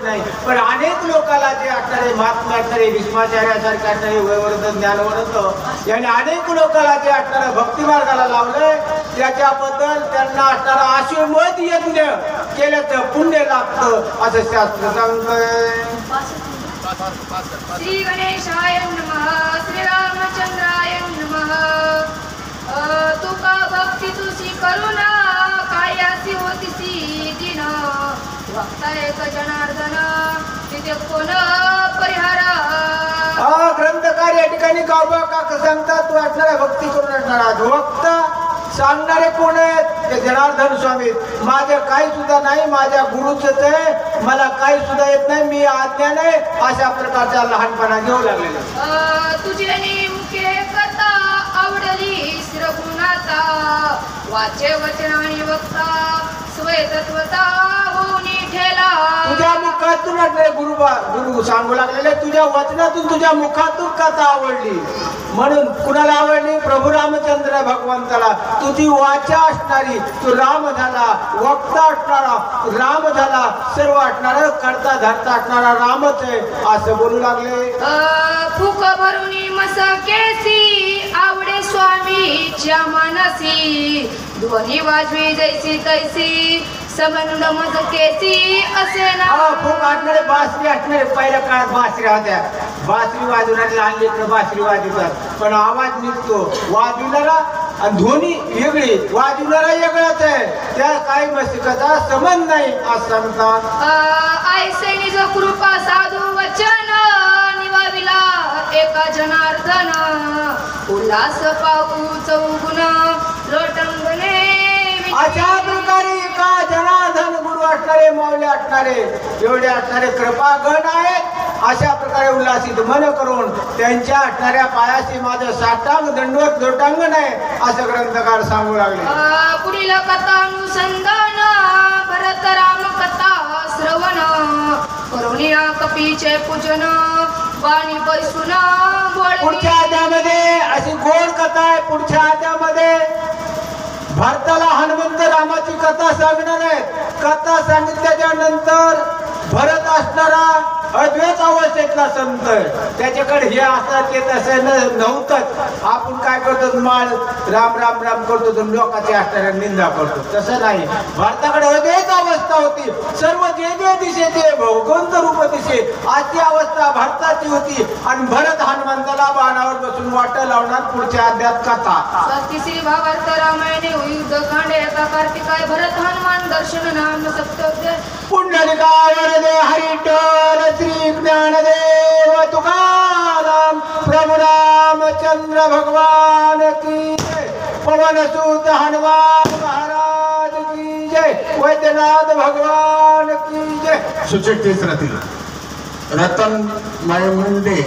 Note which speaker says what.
Speaker 1: नाही. पण अनेक लोकांना जे असणारे महात्मा असणारे भीष्माचार्यासारखे असणारे वयवर्ध ज्ञानवंत यांनी अनेक लोकांना जे असणारं भक्ती मार्गाला लावलंय त्याच्याबद्दल त्यांना असणारा आशीर्वाद यज्ञ केल्याचं पुण्य लागतं असं शास्त्र सांगतंय.
Speaker 2: श्री गणेशाय नमः. श्री रामचंद्राय नमः. तुका भक्ती तुझी करुणा कायासी होतीसी दिन भक्ता एक जनार्दन तिथे कोण परिहारा.
Speaker 1: ग्रंथकार या ठिकाणी गावबा काका सांगतात तू असणारा भक्ती करून असणारा भक्त सांगणारे कोण आहेत ते जनार्दन स्वामी. माझं काही सुद्धा नाही, माझ्या गुरुच आहे, मला काही सुद्धा येत नाही, मी अज्ञान आहे अशा प्रकारचा लहानपणा घेऊ लागलेला.
Speaker 2: तुझे नेमके कथा आवडली श्रगुणाचा वाचे वचन आणि वक्ता स्वय तत्वता होऊन ठेला.
Speaker 1: तुझ्या मुखातून गुरु सांगू लागलेले तुझ्या वचनातून तुझ्या मुखातून कथा आवडली. म्हणून कुणाला आवडली? प्रभू रामचंद्र भगवंताला. तुझी वाचा असणारी तू राम झाला, वक्ता असणारा राम झाला, सर्व असणारा करता धरता असणारा रामच आहे असं बोलू लागले.
Speaker 2: फुक भरून मसकेसी आवडे स्वामीच्या मानसी ध्वनी वाजवी जैसी तैसी संबंध मजकेसी असे ना.
Speaker 1: फुक असणारे बासरी असणारे पहिल्या काळात बासरी होत्या. बासरी वाजवणारे लहान लेकरं बासरी वाजवतात पण आवाज निघतो वाजवणारा आणि ध्वनी वेगळी वाजवणारा वेगळाच आहे. त्या काही मस्तिकाचा संबंध नाही असं सांगतात.
Speaker 2: ऐसे निज कृपा साधू वचन निवाविला एका जनार्दन उल्हास पाहू चौगुण लोटंगणे.
Speaker 1: अशा प्रकारे का जनार्दन गुरु असणारे माऊली असणारे एवढे असणारे कृपागण आहेत. अशा प्रकारे उल्हासित मन करून त्यांच्या असणाऱ्या पायाशी माझं साष्टांग दंडवत लोटांगण आहे असं ग्रंथकार सांगू लागले.
Speaker 2: पुढील कथा अनुसंधान भरत राम कथा श्रवण करुणिया कपीचे पूजन वाणी बैसून
Speaker 1: पुढच्या अध्यामध्ये अशी गोड कथा आहे. पुढच्या अध्यामध्ये भारताला हनुमंत रामाची कथा सांगणार आहेत. कथा सांगितल्याच्या नंतर भरत असणारा अद्वैत अवस्थेतला संत त्याच्याकडे हे असतात ते तसं नव्हतंच. आपण काय करतो माळ राम राम राम करतो तर लोकांच्या असणाऱ्या निंदा करतो तसं नाही. भारताकडे अद्वैत अवस्था होती. सर्व जे जे दिसे ते भगवंत रूप दिसे अशी अवस्था भारताची होती. आणि भरत हनुमंताला बाणावर बसून वाट लावणार. पुढच्या अध्यात कथा
Speaker 2: तिसरी भावार्थ रामायणे युद्ध कांडे एका कार्तिकाय भरत हनुमान दर्शन नाम सप्तोदय
Speaker 1: पुंडलिकावर दे हरिटोल श्री ज्ञानदेव तुकाराम प्रभु रामचंद्र भगवान की जय. पवन सुत हनुमान महाराज की जय. वैद्यनाथ भगवान की जय.
Speaker 3: सुचित रतन माय मुंडे